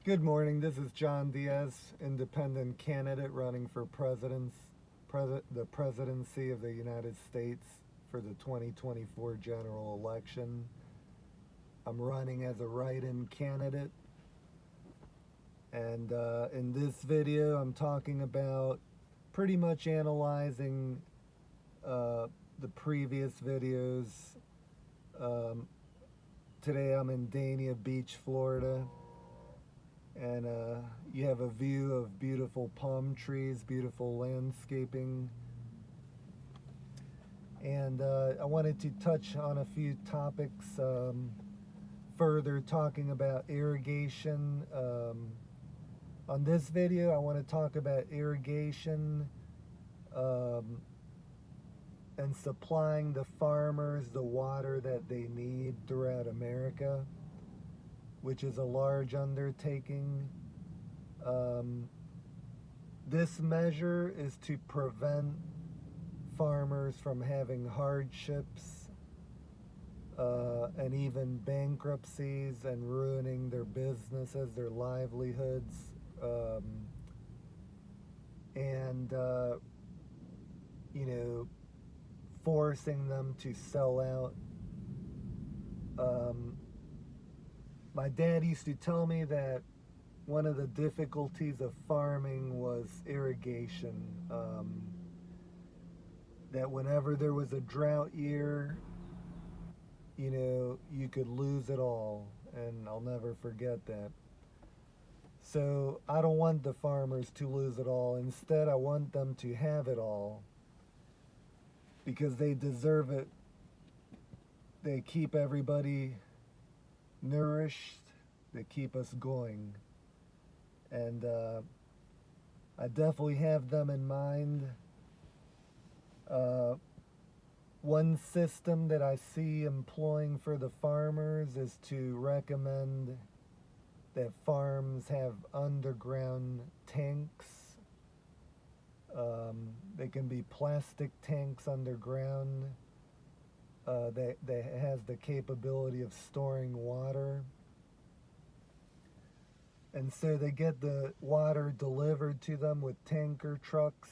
Good morning. This is John Diaz, independent candidate running for the presidency of the United States for the 2024 general election. I'm running as a write-in candidate, and in this video, I'm talking about pretty much analyzing the previous videos. Today, I'm in Dania Beach, Florida. And you have a view of beautiful palm trees, beautiful landscaping. And I wanted to touch on a few topics further, talking about irrigation. On this video, I want to talk about irrigation and supplying the farmers the water that they need throughout America, which is a large undertaking. This measure is to prevent farmers from having hardships and even bankruptcies and ruining their businesses, their livelihoods, and forcing them to sell out. My dad used to tell me that one of the difficulties of farming was irrigation. That whenever there was a drought year, you could lose it all, and I'll never forget that. So I don't want the farmers to lose it all. Instead, I want them to have it all because they deserve it. They keep everybody nourished, they keep us going, and I definitely have them in mind. One system that I see employing for the farmers is to recommend that farms have underground tanks. They can be plastic tanks underground that has the capability of storing water. And so they get the water delivered to them with tanker trucks,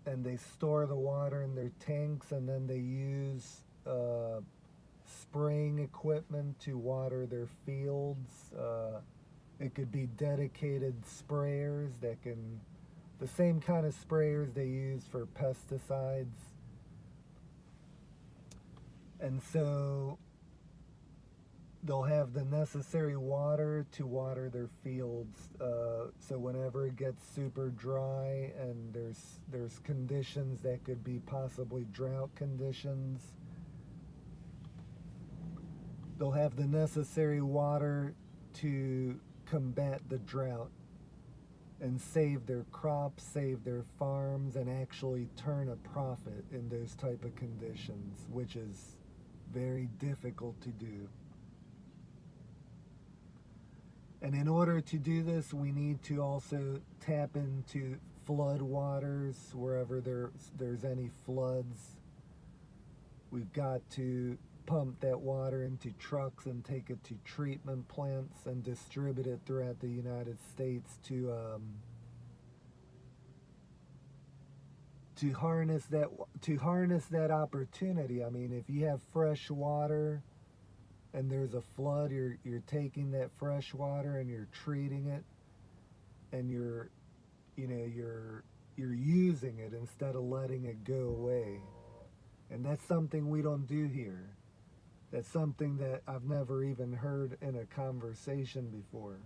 and they store the water in their tanks, and then they use spraying equipment to water their fields. It could be dedicated sprayers that can, the same kind of sprayers they use for pesticides. And so they'll have the necessary water to water their fields. So whenever it gets super dry and there's conditions that could be possibly drought conditions, they'll have the necessary water to combat the drought and save their crops, save their farms, and actually turn a profit in those type of conditions, which is very difficult to do. And in order to do this, we need to also tap into flood waters wherever there's any floods. We've got to pump that water into trucks and take it to treatment plants and distribute it throughout the United States to harness that opportunity. I mean, if you have fresh water and there's a flood, you're taking that fresh water and you're treating it, and you're using it instead of letting it go away. And that's something we don't do here. That's something that I've never even heard in a conversation before.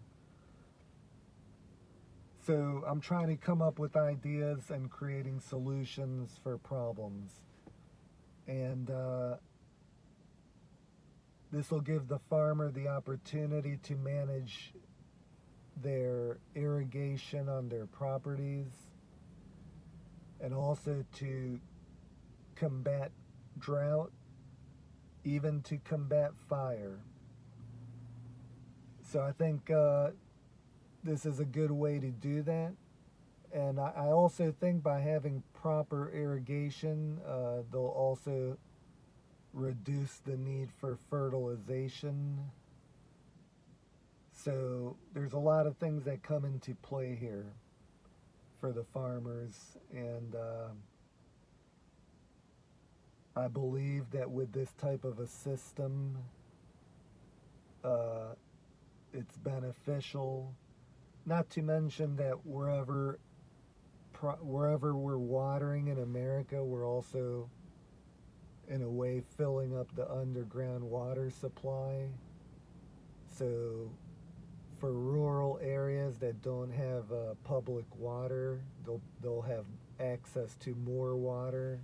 So I'm trying to come up with ideas and creating solutions for problems. And this will give the farmer the opportunity to manage their irrigation on their properties, and also to combat drought, even to combat fire. So I think this is a good way to do that. And I also think by having proper irrigation, they'll also reduce the need for fertilization So there's a lot of things that come into play here for the farmers, and I believe that with this type of a system, uh, it's beneficial. Not to mention that wherever we're watering in America, we're also, in a way, filling up the underground water supply. So for rural areas that don't have public water, they'll have access to more water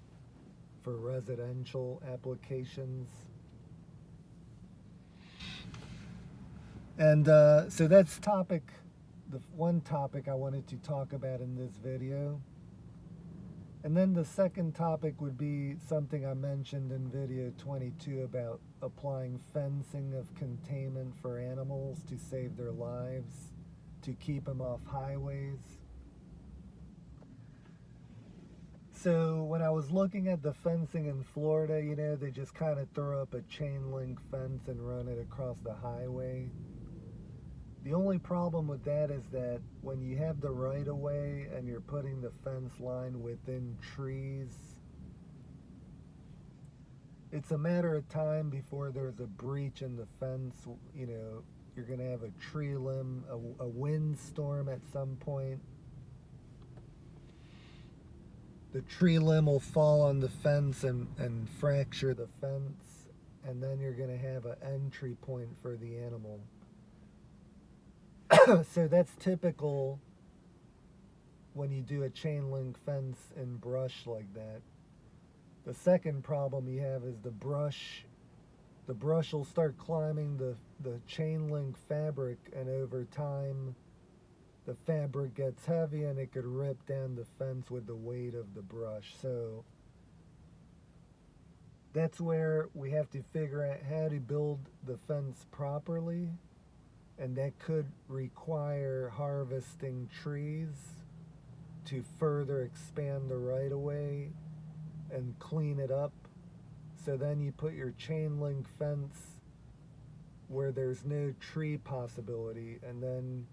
for residential applications. And so that's the one topic I wanted to talk about in this video. And then the second topic would be something I mentioned in video 22 about applying fencing of containment for animals to save their lives, to keep them off highways. So when I was looking at the fencing in Florida, they just kind of throw up a chain link fence and run it across the highway. The only problem with that is that when you have the right of way and you're putting the fence line within trees, it's a matter of time before there's a breach in the fence. You're going to have a tree limb, a windstorm at some point. The tree limb will fall on the fence and fracture the fence, and then you're going to have an entry point for the animal. So that's typical when you do a chain link fence in brush like that. The second problem you have is the brush. The brush will start climbing the chain link fabric, and over time the fabric gets heavy and it could rip down the fence with the weight of the brush. So that's where we have to figure out how to build the fence properly. And that could require harvesting trees to further expand the right of way and clean it up. So then you put your chain link fence where there's no tree possibility, and then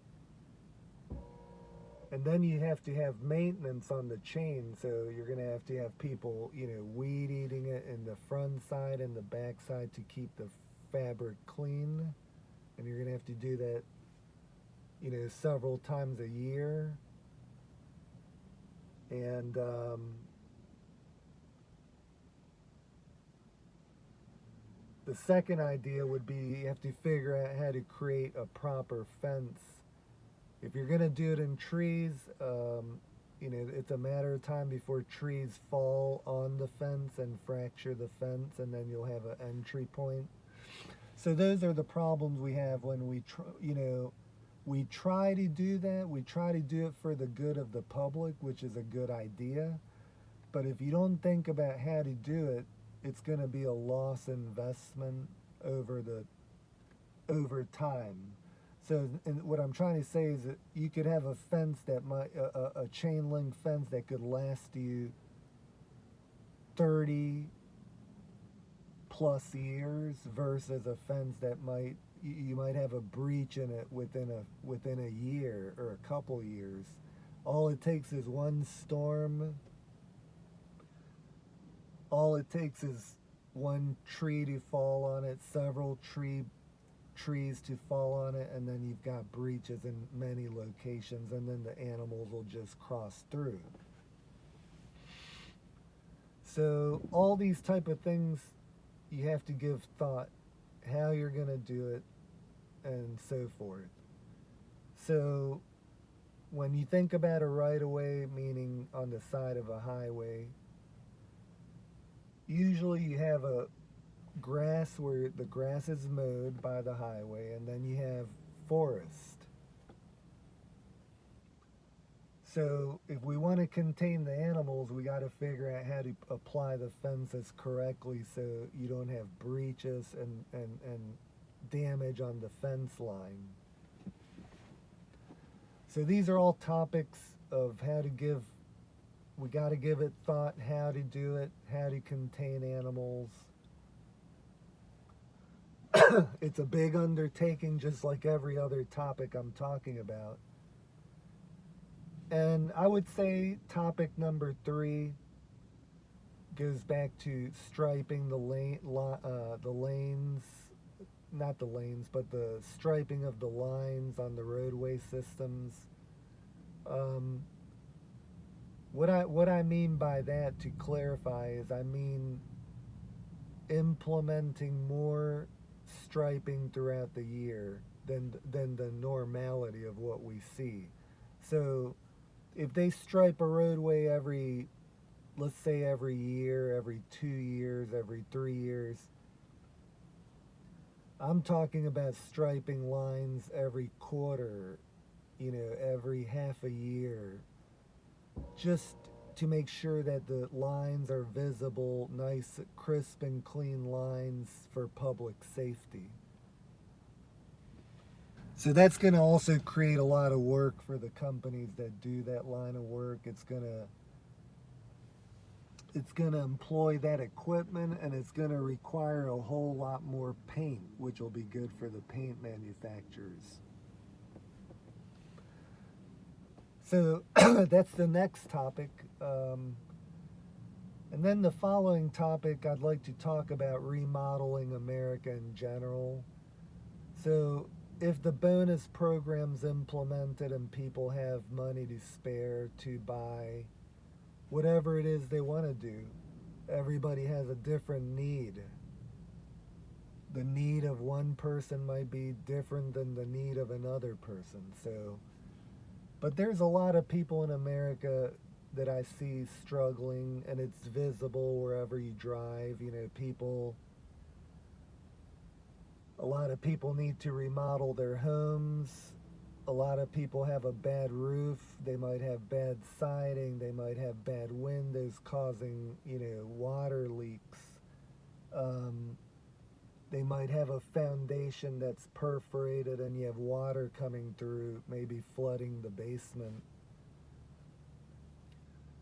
you have to have maintenance on the chain. So you're going to have people, weed eating it in the front side and the back side to keep the fabric clean. And you're going to have to do that, several times a year. And the second idea would be you have to figure out how to create a proper fence. If you're going to do it in trees, it's a matter of time before trees fall on the fence and fracture the fence, and then you'll have an entry point. So those are the problems we have when we try to do that. We try to do it for the good of the public, which is a good idea. But if you don't think about how to do it, it's going to be a loss investment over time. So what I'm trying to say is that you could have a fence that a chain link fence that could last you 30 plus years versus a fence that you might have a breach in it within a year or a couple years. All it takes is one storm. All it takes is one tree to fall on it, several trees to fall on it, and then you've got breaches in many locations, and then the animals will just cross through. So all these type of things, you have to give thought how you're going to do it and so forth. So when you think about a right-of-way, meaning on the side of a highway, usually you have a grass where the grass is mowed by the highway, and then you have forest. So if we want to contain the animals, we got to figure out how to apply the fences correctly so you don't have breaches and damage on the fence line. So these are all topics of we got to give it thought, how to do it, how to contain animals. it's a big undertaking, just like every other topic I'm talking about. And I would say topic number 3 goes back to striping the lanes, not the lanes, but the striping of the lines on the roadway systems. Um, what I mean by that, to clarify, is I mean implementing more striping throughout the year than the normality of what we see. So if they stripe a roadway every, let's say every year, every 2 years, every 3 years, I'm talking about striping lines every quarter, every half a year, just to make sure that the lines are visible, nice, crisp, and clean lines for public safety. So that's going to also create a lot of work for the companies that do that line of work. It's going to employ that equipment, and it's going to require a whole lot more paint, which will be good for the paint manufacturers. So that's the next topic. And then the following topic, I'd like to talk about remodeling America in general. So if the bonus program's implemented and people have money to spare to buy whatever it is they want to do, everybody has a different need. The need of one person might be different than the need of another person. But there's a lot of people in America that I see struggling, and it's visible wherever you drive. A lot of people need to remodel their homes. A lot of people have a bad roof. They might have bad siding. They might have bad windows causing, water leaks. They might have a foundation that's perforated and you have water coming through, maybe flooding the basement.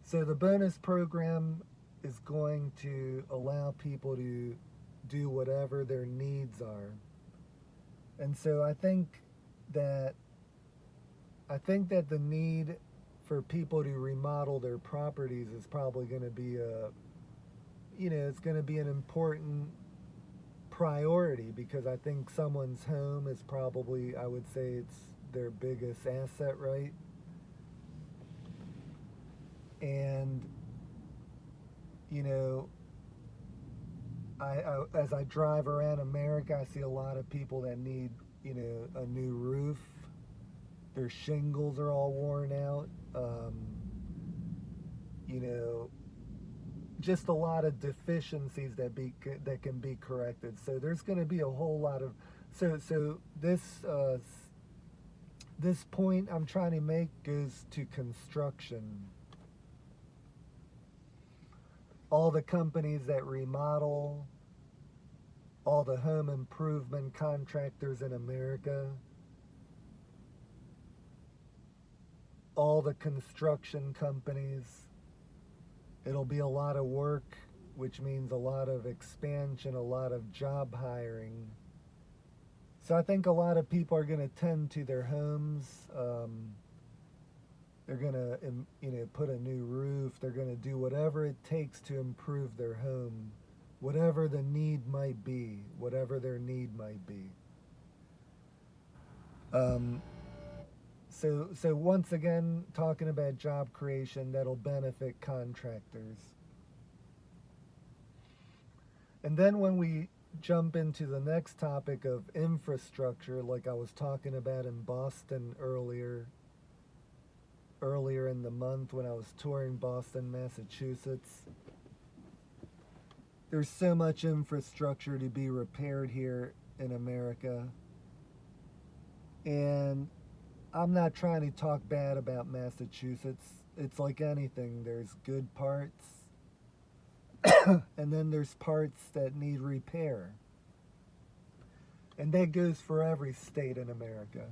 So the bonus program is going to allow people to do whatever their needs are. And so I think that the need for people to remodel their properties is probably going to be it's going to be an important priority, because I think someone's home is probably, I would say, it's their biggest asset, right? And as I drive around America, I see a lot of people that need a new roof. Their shingles are all worn out. Just a lot of deficiencies that can be corrected. So there's going to be a whole lot of this point I'm trying to make goes to construction. All the companies that remodel, all the home improvement contractors in America, all the construction companies. It'll be a lot of work, which means a lot of expansion, a lot of job hiring. So I think a lot of people are going to tend to their homes. They're going to, put a new roof. They're going to do whatever it takes to improve their home, whatever the need might be, whatever their need might be. So once again, talking about job creation, that'll benefit contractors. And then when we jump into the next topic of infrastructure, like I was talking about in Boston earlier in the month when I was touring Boston, Massachusetts, there's so much infrastructure to be repaired here in America. And I'm not trying to talk bad about Massachusetts. It's like anything. There's good parts, and then there's parts that need repair. And that goes for every state in America.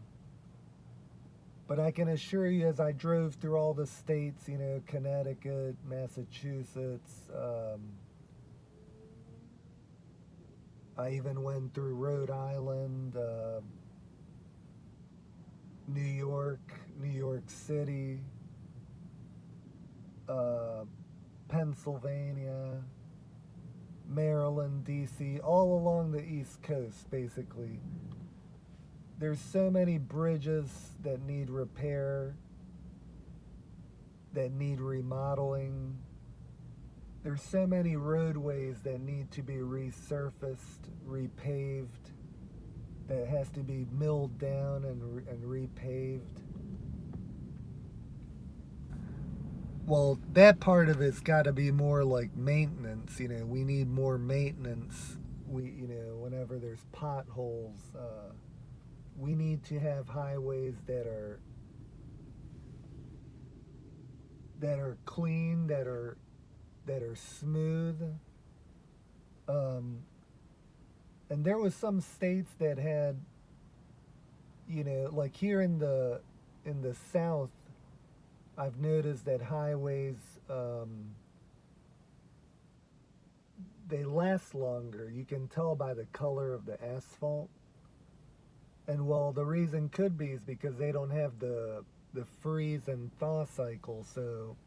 But I can assure you, as I drove through all the states, Connecticut, Massachusetts, I even went through Rhode Island, New York, New York City, uh, Pennsylvania, Maryland, DC, all along the East Coast, basically. There's so many bridges that need repair, that need remodeling. There's so many roadways that need to be resurfaced, repaved, that has to be milled down and repaved. Well, that part of it's got to be more like maintenance. We need more maintenance. Whenever there's potholes, we need to have highways that are clean, that are smooth. And there was some states that had, like here in the South, I've noticed that highways, they last longer. You can tell by the color of the asphalt. And well, the reason could be is because they don't have the freeze and thaw cycle, so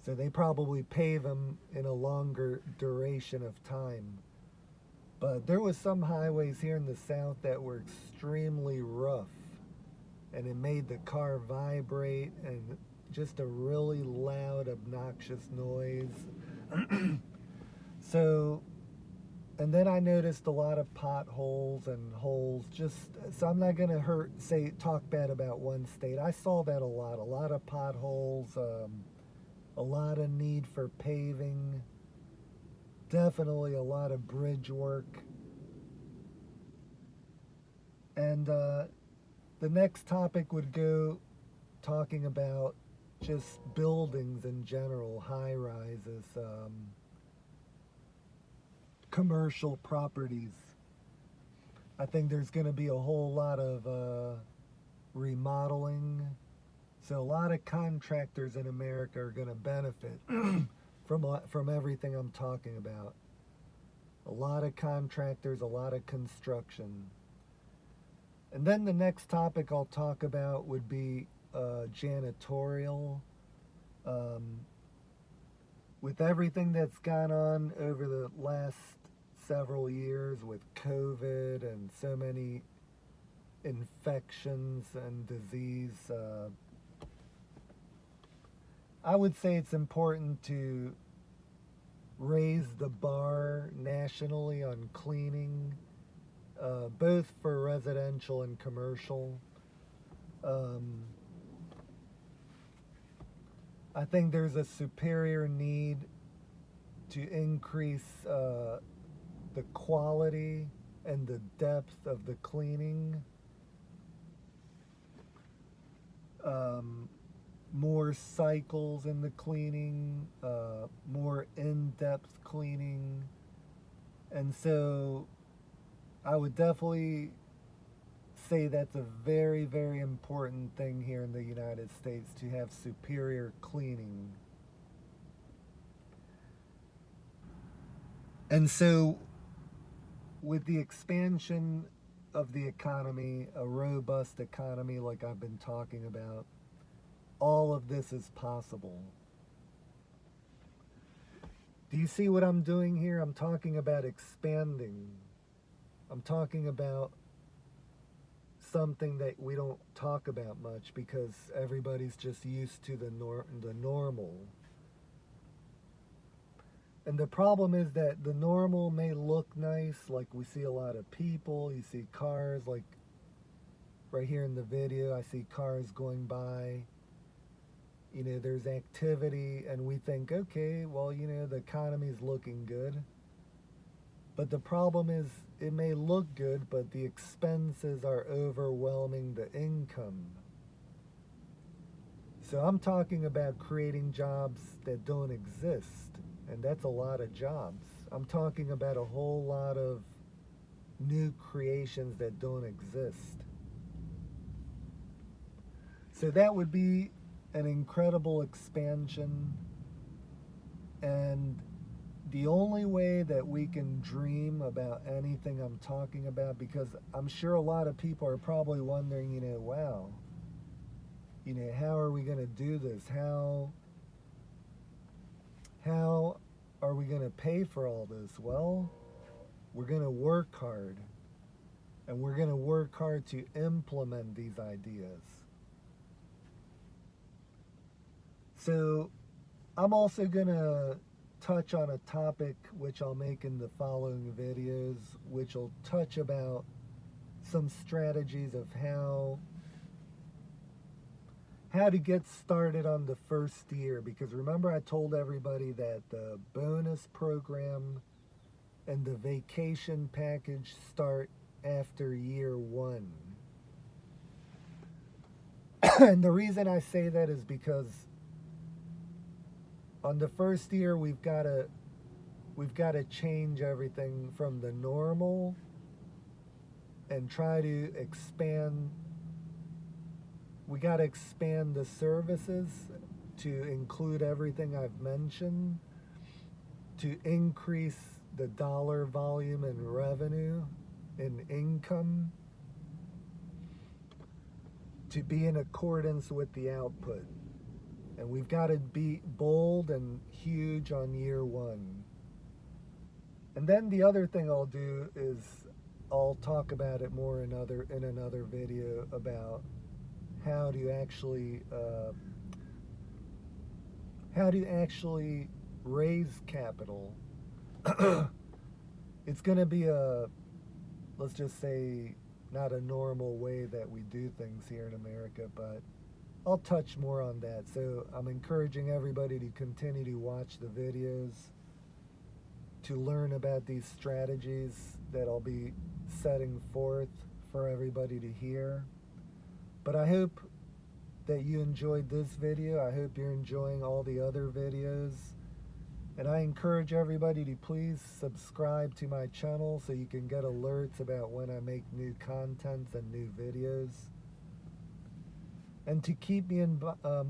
so they probably pave them in a longer duration of time. But there was some highways here in the South that were extremely rough, and it made the car vibrate and just a really loud, obnoxious noise. So, and then I noticed a lot of potholes and holes. So I'm not gonna talk bad about one state. I saw that a lot of potholes, a lot of need for paving, definitely a lot of bridge work. And the next topic would go talking about just buildings in general, high rises, commercial properties. I think there's going to be a whole lot of remodeling. So a lot of contractors in America are going to benefit from everything I'm talking about. A lot of contractors, a lot of construction. And then the next topic I'll talk about would be janitorial. With everything that's gone on over the last several years with COVID and so many infections and disease, I would say it's important to raise the bar nationally on cleaning, both for residential and commercial. I think there's a superior need to increase the quality and the depth of the cleaning. More cycles in the cleaning, more in-depth cleaning. And so I would definitely say that's a very, very important thing here in the United States, to have superior cleaning. And so with the expansion of the economy, a robust economy like I've been talking about, all of this is possible. Do you see what I'm doing here? I'm talking about expanding. I'm talking about something that we don't talk about much because everybody's just used to the normal. And the problem is that the normal may look nice, like we see a lot of people, you see cars, like right here in the video, I see cars going by. There's activity, and we think, okay, well, the economy's looking good. But the problem is, it may look good, but the expenses are overwhelming the income. So I'm talking about creating jobs that don't exist, and that's a lot of jobs. I'm talking about a whole lot of new creations that don't exist. So that would be an incredible expansion, and the only way that we can dream about anything I'm talking about, because I'm sure a lot of people are probably wondering, wow, how are we going to do this? How are we going to pay for all this? Well, we're going to work hard, and we're going to work hard to implement these ideas. So I'm also going to touch on a topic which I'll make in the following videos, which will touch about some strategies of how to get started on the first year. Because remember, I told everybody that the bonus program and the vacation package start after year 1. And the reason I say that is because on the first year we've got to change everything from the normal and try to expand. We got to expand the services to include everything I've mentioned, to increase the dollar volume and revenue and income, to be in accordance with the output. And we've got to be bold and huge on year 1. And then the other thing I'll do is I'll talk about it more in another video about how to actually raise capital. It's going to be let's just say, not a normal way that we do things here in America, but I'll touch more on that. So I'm encouraging everybody to continue to watch the videos to learn about these strategies that I'll be setting forth for everybody to hear. But I hope that you enjoyed this video. I hope you're enjoying all the other videos. And I encourage everybody to please subscribe to my channel so you can get alerts about when I make new contents and new videos. And to keep me in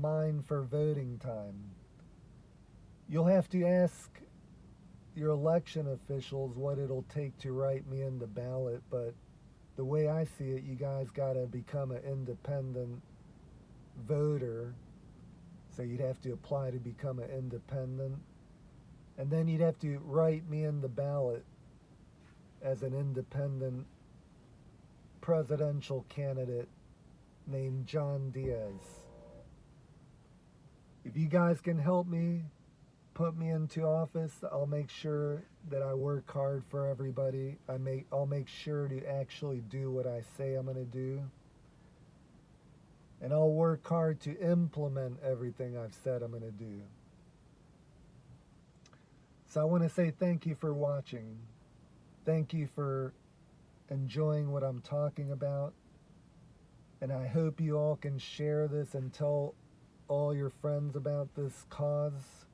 mind for voting time. You'll have to ask your election officials what it'll take to write me in the ballot, but the way I see it, you guys got to become an independent voter. So you'd have to apply to become an independent. And then you'd have to write me in the ballot as an independent presidential candidate named John Diaz. If you guys can help me, put me into office, I'll make sure that I work hard for everybody. I'll make sure to actually do what I say I'm going to do. And I'll work hard to implement everything I've said I'm going to do. So I want to say thank you for watching. Thank you for enjoying what I'm talking about. And I hope you all can share this and tell all your friends about this cause.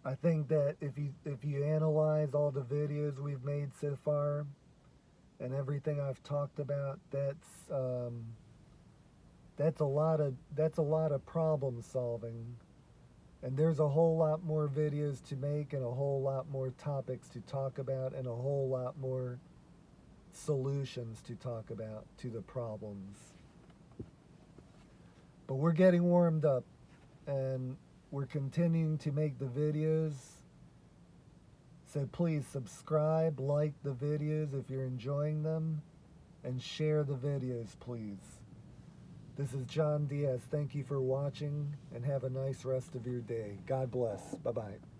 I think that if you analyze all the videos we've made so far and everything I've talked about, that's a lot of problem solving. And there's a whole lot more videos to make and a whole lot more topics to talk about and a whole lot more solutions to talk about to the problems. But we're getting warmed up and we're continuing to make the videos. So please subscribe, like the videos if you're enjoying them, and share the videos, please. This is John Diaz. Thank you for watching and have a nice rest of your day. God bless. Bye-bye.